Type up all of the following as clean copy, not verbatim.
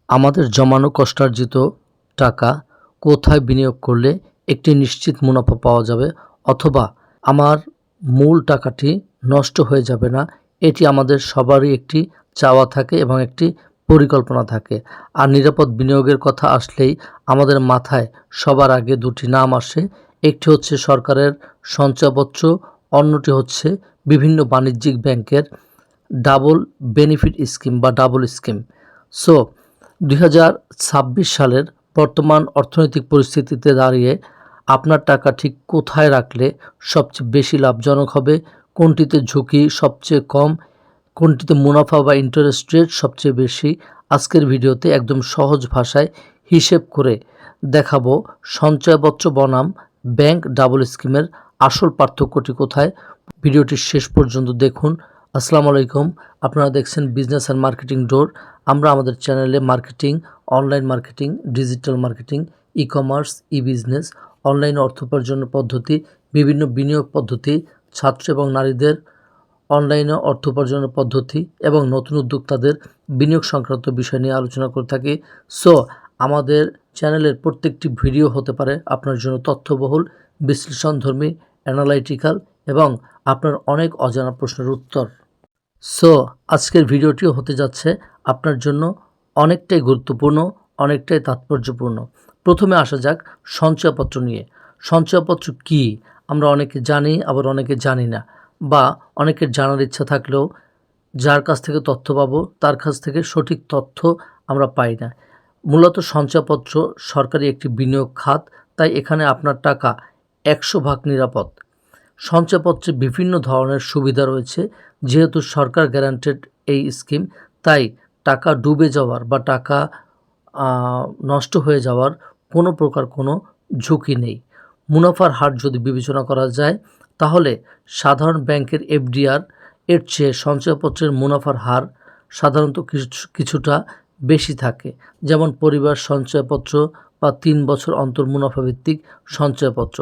আমাদের জমানো কষ্টার্জিত টাকা কোথায় বিনিয়োগ করলে একটি নিশ্চিত মুনাফা পাওয়া যাবে অথবা আমার মূল টাকাটি নষ্ট হয়ে যাবে না, এটি আমাদের সবারই একটি চাওয়া থাকে এবং একটি পরিকল্পনা থাকে। আর নিরাপদ বিনিয়োগের কথা আসলেই আমাদের মাথায় সবার আগে দুটি নাম আসে। একটি হচ্ছে সরকারের সঞ্চয়পত্র, অন্যটি হচ্ছে বিভিন্ন বাণিজ্যিক ব্যাংকের ডাবল বেনিফিট স্কিম বা ডাবল স্কিম। সো 2026 সালের বর্তমান অর্থনৈতিক পরিস্থিতিতে দাঁড়িয়ে আপনার টাকা ঠিক কোথায় রাখলে সবচেয়ে বেশি লাভজনক হবে, কোনটিতে ঝুঁকি সবচেয়ে কম, কোনটিতে মুনাফা বা ইন্টারেস্ট রেট সবচেয়ে বেশি, আজকের ভিডিওতে একদম সহজ ভাষায় হিসেব করে দেখাবো সঞ্চয়পত্র বনাম ব্যাংক ডাবল স্কিমের আসল পার্থক্যটি কোথায়। ভিডিওটি শেষ পর্যন্ত দেখুন। আসসালামু আলাইকুম, আপনারা দেখছেন বিজনেস অ্যান্ড মার্কেটিং ডোর। আমরা আমাদের চ্যানেলে marketing, online marketing, digital marketing, e commerce, e business, online অর্থ উপার্জনের পদ্ধতি, বিভিন্ন বিনিয়োগ পদ্ধতি, ছাত্র এবং নারীদের অনলাইনে অর্থ উপার্জনের পদ্ধতি এবং নতুন উদ্যোক্তাদের বিনিয়োগ সংক্রান্ত বিষয় নিয়ে আলোচনা করে থাকি। সো আমাদের চ্যানেলের প্রত্যেকটি ভিডিও হতে পারে আপনার জন্য তথ্যবহুল, বিশ্লেষণধর্মী, অ্যানালাইটিক্যাল এবং আপনার অনেক অজানা প্রশ্নের উত্তর। সো আজকের ভিডিওটিও হতে যাচ্ছে আপনার জন্য অনেকটাই গুরুত্বপূর্ণ, অনেকটাই তাৎপর্যপূর্ণ। প্রথমে আসা যাক সঞ্চয়পত্র নিয়ে। সঞ্চয়পত্র কী আমরা অনেকে জানি, আবার অনেকে জানি না, বা অনেকের জানার ইচ্ছা থাকলেও যার কাছ থেকে তথ্য পাবো তার কাছ থেকে সঠিক তথ্য আমরা পাই না। মূলত সঞ্চয়পত্র সরকারি একটি বিনিয়োগ খাত, তাই এখানে আপনার টাকা 100% নিরাপদ। সঞ্চয়পত্রে বিভিন্ন ধরনের সুবিধা রয়েছে। যেহেতু সরকার গ্যারান্টেড এই স্কিম, তাই টাকা ডুবে যাওয়ার বা টাকা নষ্ট হয়ে যাওয়ার কোনো প্রকার কোনো ঝুঁকি নেই। মুনাফার হার যদি বিবেচনা করা যায় তাহলে সাধারণ ব্যাংকের এফডিআর এর চেয়ে সঞ্চয়পত্রের মুনাফার হার সাধারণত কিছুটা বেশি থাকে। যেমন পরিবার সঞ্চয়পত্র বা 3 বছর অন্তর মুনাফাভিত্তিক সঞ্চয়পত্র।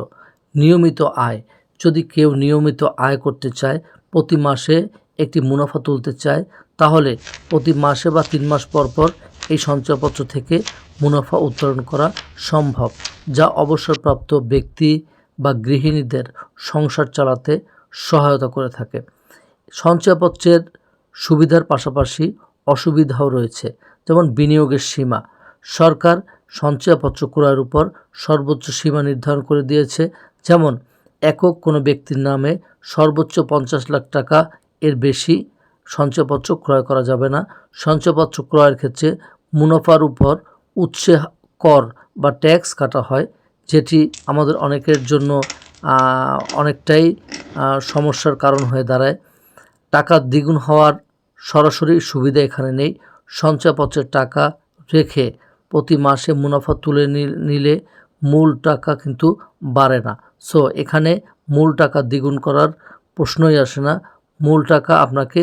নিয়মিত আয়, যদি কেউ নিয়মিত আয় করতে চায়, প্রতি মাসে একটি মুনাফা তুলতে চায়, তাহলে প্রতি মাসে বা 3 মাস পর পর এই সঞ্চয়পত্র থেকে মুনাফা উত্তোলন করা সম্ভব, যা অবসরপ্রাপ্ত ব্যক্তি বা গৃহিণীদের সংসার চালাতে সহায়তা করে থাকে। সঞ্চয়পত্রের সুবিধার পাশাপাশি অসুবিধাও রয়েছে, যেমন বিনিয়োগের সীমা। সরকার সঞ্চয়পত্র ক্রয়ের উপর সর্বোচ্চ সীমা নির্ধারণ করে দিয়েছে, যেমন একক কোনো ব্যক্তির নামে সর্বোচ্চ 50 লাখ টাকা এর বেশি সঞ্চয়পত্র ক্রয় করা যাবে না। সঞ্চয়পত্র ক্রয়ের ক্ষেত্রে মুনাফার উপর উৎসে কর বা ট্যাক্স কাটা হয়, যেটি আমাদের অনেকের জন্য অনেকটাই সমস্যার কারণ হয়ে দাঁড়ায়। টাকা দ্বিগুণ হওয়ার সরাসরি সুবিধা এখানে নেই। সঞ্চয়পত্রের টাকা রেখে প্রতি মাসে মুনাফা তুলে নিলে মূল টাকা কিন্তু বাড়ে না। সো এখানে মূল টাকা দ্বিগুণ করার প্রশ্নই আসে না। মূল টাকা আপনাকে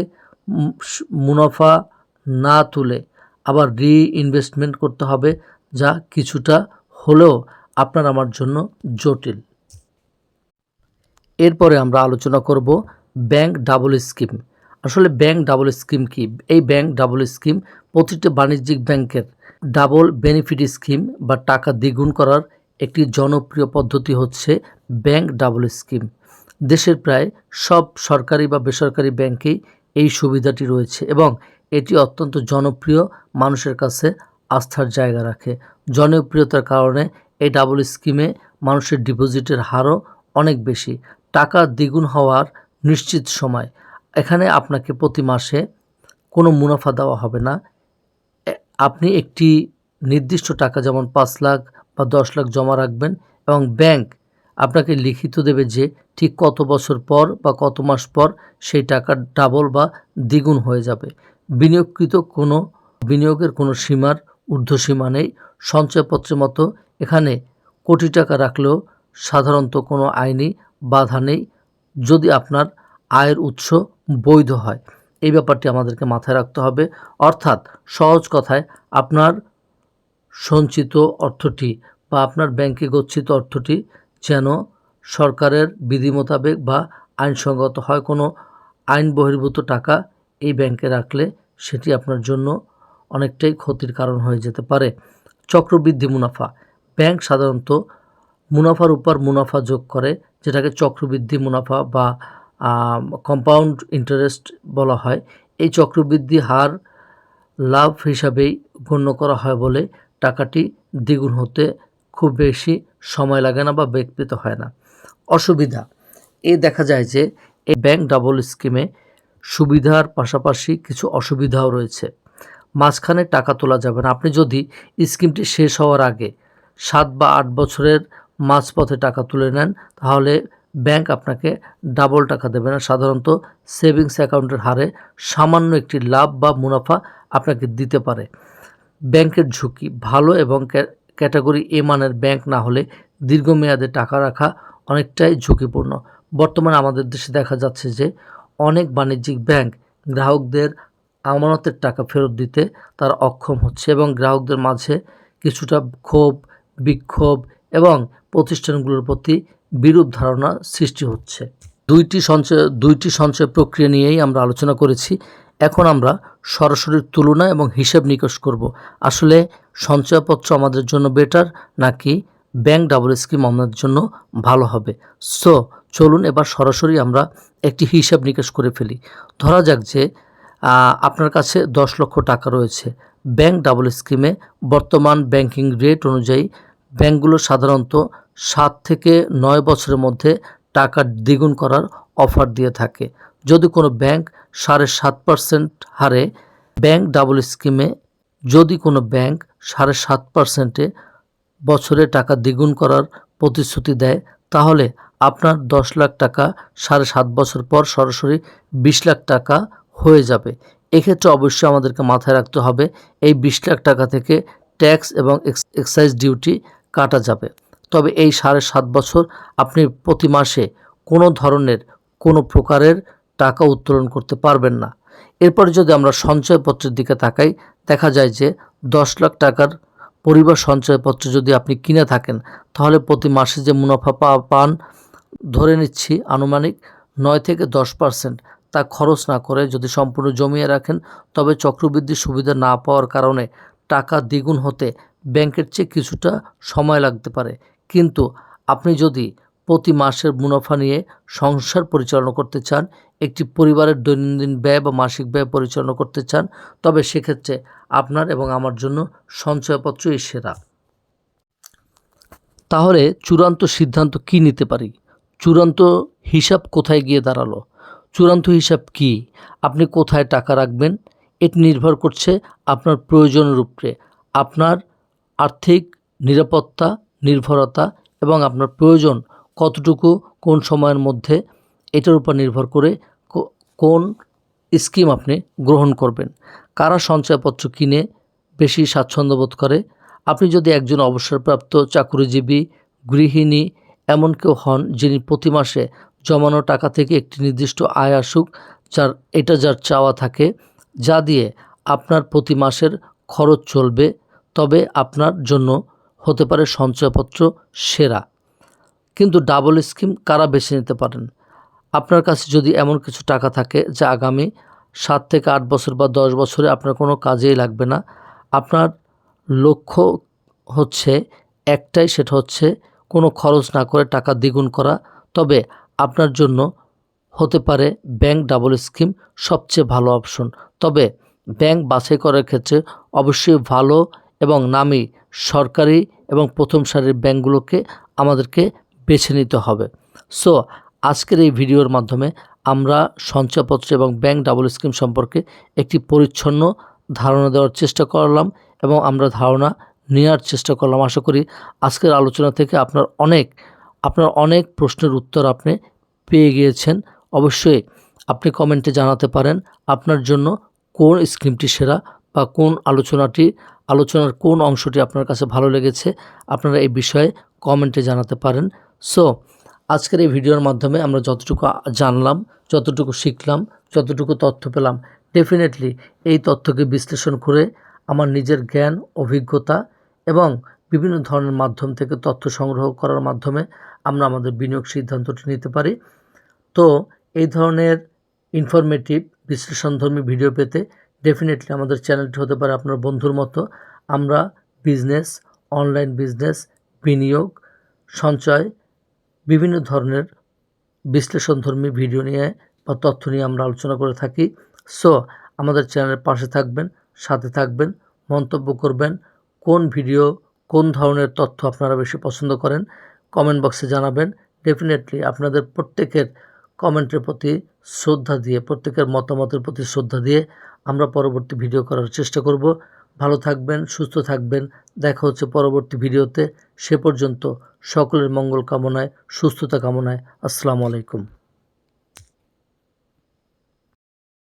মুনাফা না তুলে আবার রিইনভেস্টমেন্ট করতে হবে, যা কিছুটা হলেও আপনার আমার জন্য জটিল। এরপরে আমরা আলোচনা করব ব্যাংক ডাবল স্কিম। আসলে ব্যাংক ডাবল স্কিম কি? এই ব্যাংক ডাবল স্কিম প্রতিটি বাণিজ্যিক ব্যাংকের ডাবল বেনিফিট স্কিম বা টাকা দ্বিগুণ করার একটি জনপ্রিয় পদ্ধতি হচ্ছে ব্যাংক ডাবল স্কিম। দেশের প্রায় সব সরকারি বা বেসরকারি ব্যাংকেই এই সুবিধাটি রয়েছে এবং এটি অত্যন্ত জনপ্রিয়, মানুষের কাছে আস্থার জায়গা রাখে। জনপ্রিয়তার কারণে এই ডাবল স্কিমে মানুষের ডিপোজিটের হারও অনেক বেশি। টাকা দ্বিগুণ হওয়ার নিশ্চিত সময়। এখানে আপনাকে প্রতি মাসে কোনো মুনাফা দেওয়া হবে না। আপনি একটি নির্দিষ্ট টাকা, যেমন 5 লাখ বা 10 লাখ জমা রাখবেন এবং ব্যাংক আপনাকে লিখিত দেবে যে ঠিক কত বছর পর বা কত মাস পর সেই টাকা ডাবল বা দ্বিগুণ হয়ে যাবে। বিনিয়োগের কোনো সীমার ঊর্ধ্বসীমা নেই। সঞ্চয়পত্রের মতো এখানে কোটি টাকা রাখলেও সাধারণত কোনো আইনি বাধা নেই, যদি আপনার আয়ের উৎস বৈধ হয়। এই ব্যাপারটি আমাদেরকে মাথায় রাখতে হবে। অর্থাৎ সহজ কথায় আপনার সঞ্চিত অর্থটি বা আপনার ব্যাংকে গচ্ছিত অর্থটি যেন সরকারের বিধি মোতাবেক বা আইনসঙ্গত হয়। কোনো আইন বহির্ভূত টাকা এই ব্যাংকে রাখলে সেটি আপনার জন্য অনেকটাই ক্ষতির কারণ হয়ে যেতে পারে। চক্রবৃদ্ধি মুনাফা, ব্যাংক সাধারণত মুনাফার উপর মুনাফা যোগ করে, যেটাকে চক্রবৃদ্ধি মুনাফা বা কম্পাউন্ড ইন্টারেস্ট বলা হয়। এই চক্রবৃদ্ধি হার লাভ হিসাবেই গণ্য করা হয় বলে টাকাটি দ্বিগুণ হতে খুব বেশি সময় লাগে না বা বেগপিত হয় না। অসুবিধা, দেখা যায় যে এই ব্যাংক ডাবল স্কিমে সুবিধার পাশাপাশি কিছু অসুবিধাও রয়েছে। মাঝখানে টাকা তোলা যাবে না। আপনি যদি স্কিমটি শেষ হওয়ার আগে 7 বা 8 বছরের মাঝপথে টাকা তুলে নেন, তাহলে ব্যাংক আপনাকে ডাবল টাকা দেবে না। সাধারণত সেভিংস অ্যাকাউন্টের হারে সামান্য একটি লাভ বা মুনাফা আপনাকে দিতে পারে। ব্যাংকের ঝুঁকি, ভালো এবং ক্যাটাগরি এ মানের ব্যাংক না হলে দীর্ঘমেয়াদে টাকা রাখা অনেকটাই ঝুঁকিপূর্ণ। বর্তমানে আমাদের দেশে দেখা যাচ্ছে যে অনেক বাণিজ্যিক ব্যাংক গ্রাহকদের আমানতের টাকা ফেরত দিতে তারা অক্ষম হচ্ছে এবং গ্রাহকদের মাঝে কিছুটা ক্ষোভ, বিক্ষোভ এবং প্রতিষ্ঠানগুলোর প্রতি বিরূপ ধারণা সৃষ্টি হচ্ছে। দুইটি সঞ্চয় প্রক্রিয়া নিয়েই আমরা আলোচনা করেছি। এখন আমরা সরাসরি তুলনা এবং হিসাব নিকাশ করব। আসলে সঞ্চয়পত্র আমাদের জন্য বেটার নাকি ব্যাংক ডাবল স্কিম আমাদের জন্য ভালো হবে। সো চলুন এবার সরাসরি আমরা একটি হিসাব নিকাশ করে ফেলি। ধরা যাক যে আপনার কাছে 10 লক্ষ টাকা রয়েছে। ব্যাংক ডাবল স্কিমে বর্তমান ব্যাংকিং রেট অনুযায়ী ব্যাংকগুলো সাধারণত 7 থেকে 9 বছরের মধ্যে টাকা দ্বিগুণ করার অফার দিয়ে থাকে। যদি কোনো ব্যাংক 7.5% হারে ব্যাংক ডাবল স্কিমে যদি কোনো ব্যাংক 7.5%-এ বছরে টাকা দ্বিগুণ করার প্রতিশ্রুতি দেয়, তাহলে আপনার 10 লাখ টাকা 7.5 বছর পর সরাসরি 20 লাখ টাকা হয়ে যাবে। এক্ষেত্রে অবশ্যই আমাদেরকে মাথায় রাখতে হবে এই 20 লাখ টাকা থেকে ট্যাক্স এবং এক্সাইজ ডিউটি কাটা যাবে। তবে এই 7.5 বছর আপনি প্রতি মাসে কোনো ধরনের কোনো প্রকারের টাকা উত্তোলন করতে পারবেন না। এরপরে যদি আমরা সঞ্চয়পত্রের দিকে তাকাই, দেখা যায় যে 10 লাখ টাকার পরিবার সঞ্চয়পত্র যদি আপনি কিনে থাকেন, তাহলে প্রতি মাসে যে মুনাফা পান, ধরে নিচ্ছি আনুমানিক 9 থেকে 10%, তা খরচ না করে যদি সম্পূর্ণ জমিয়ে রাখেন, তবে চক্রবৃদ্ধি সুবিধা না পাওয়ার কারণে টাকা দ্বিগুণ হতে ব্যাংকের চেয়ে কিছুটা সময় লাগতে পারে। কিন্তু আপনি যদি প্রতি মাসের মুনাফা নিয়ে সংসার পরিচালনা করতে চান, একটি পরিবারের দৈনন্দিন ব্যয় বা মাসিক ব্যয় পরিচালনা করতে চান, তবে সেক্ষেত্রে আপনার এবং আমার জন্য সঞ্চয়পত্রই সেরা। তাহলে চূড়ান্ত সিদ্ধান্ত কি নিতে পারি? চূড়ান্ত হিসাব কোথায় গিয়ে দাঁড়ালো? চূড়ান্ত হিসাব কি? আপনি কোথায় টাকা রাখবেন এটি নির্ভর করছে আপনার প্রয়োজনের উপরে। আপনার আর্থিক নিরাপত্তা, নির্ভরতা এবং আপনার প্রয়োজন কতটুকু, কোন সময়ের মধ্যে, এটার উপর নির্ভর করে কোন স্কিম আপনি গ্রহণ করবেন। কারা সঞ্চয়পত্র কিনে বেশি স্বাচ্ছন্দ্য বোধ করে? আপনি যদি একজন অবসরপ্রাপ্ত চাকুরিজীবী, গৃহিণী, এমন কেউ হন যিনি প্রতি মাসে জমানো টাকা থেকে একটি নির্দিষ্ট আয় আসুক, যার চাওয়া থাকে, যা দিয়ে আপনার প্রতি মাসের খরচ চলবে, তবে আপনার জন্য হতে পারে সঞ্চয়পত্র সেরা। কিন্তু ডাবল স্কিম কারা বেছে নিতে পারেন? আপনার কাছে যদি এমন কিছু টাকা থাকে যা আগামী 7 থেকে 8 বছর বা 10 বছরে আপনার কোনো কাজেই লাগবে না, আপনার লক্ষ্য হচ্ছে একটাই, সেটা হচ্ছে কোনো খরচ না করে টাকা দ্বিগুণ করা, তবে আপনার জন্য হতে পারে ব্যাংক ডাবল স্কিম সবচেয়ে ভালো অপশন। তবে ব্যাংক বাছাই করার ক্ষেত্রে অবশ্যই ভালো এবং নামী সরকারি এবং প্রথম সারির ব্যাংকগুলোকে আমাদেরকে বেছে নিতে হবে। সো আজকের এই ভিডিওর মাধ্যমে আমরা সঞ্চয়পত্র এবং ব্যাংক ডাবল স্কিম সম্পর্কে একটি পরিচ্ছন্ন ধারণা দেওয়ার চেষ্টা করলাম এবং আমরা ধারণা নেওয়ার চেষ্টা করলাম। আশা করি আজকের আলোচনা থেকে আপনার অনেক প্রশ্নের উত্তর আপনি পেয়ে গিয়েছেন। অবশ্যই আপনি কমেন্টে জানাতে পারেন আপনার জন্য কোন স্কিমটি সেরা বা কোন আলোচনার কোন অংশটি আপনার কাছে ভালো লেগেছে। আপনারা এই বিষয়ে কমেন্টে জানাতে পারেন। সো আজকের এই ভিডিওর মাধ্যমে আমরা যতটুকু জানলাম, যতটুকু শিখলাম, যতটুকু তথ্য পেলাম, ডেফিনেটলি এই তথ্যকে বিশ্লেষণ করে আমার নিজের জ্ঞান, অভিজ্ঞতা এবং বিভিন্ন ধরনের মাধ্যম থেকে তথ্য সংগ্রহ করার মাধ্যমে আমরা আমাদের বিনিয়োগ সিদ্ধান্তটি নিতে পারি। তো এই ধরনের ইনফরমেটিভ বিশ্লেষণধর্মী ভিডিও পেতে ডেফিনেটলি আমাদের চ্যানেলটি হতে পারে আপনার বন্ধুর মতো। আমরা বিজনেস, অনলাইন বিজনেস, বিনিয়োগ, সঞ্চয়, বিভিন্ন ধরনের বিশ্লেষণধর্মী ভিডিও নিয়ে বা তথ্য নিয়ে আমরা আলোচনা করে থাকি। সো আমাদের চ্যানেলের পাশে থাকবেন, সাথে থাকবেন, মন্তব্য করবেন, কোন ভিডিও, কোন ধরনের তথ্য আপনারা বেশি পছন্দ করেন কমেন্ট বক্সে জানাবেন। ডেফিনেটলি আপনাদের প্রত্যেকের কমেন্টের প্রতি শ্রদ্ধা দিয়ে, প্রত্যেকের মতামতের প্রতি শ্রদ্ধা দিয়ে আমরা পরবর্তী ভিডিও করার চেষ্টা করব। ভালো থাকবেন, সুস্থ থাকবেন। দেখা হচ্ছে পরবর্তী ভিডিওতে। সে পর্যন্ত সকলের মঙ্গল কামনায়, সুস্থতা কামনায়। আসসালামু আলাইকুম।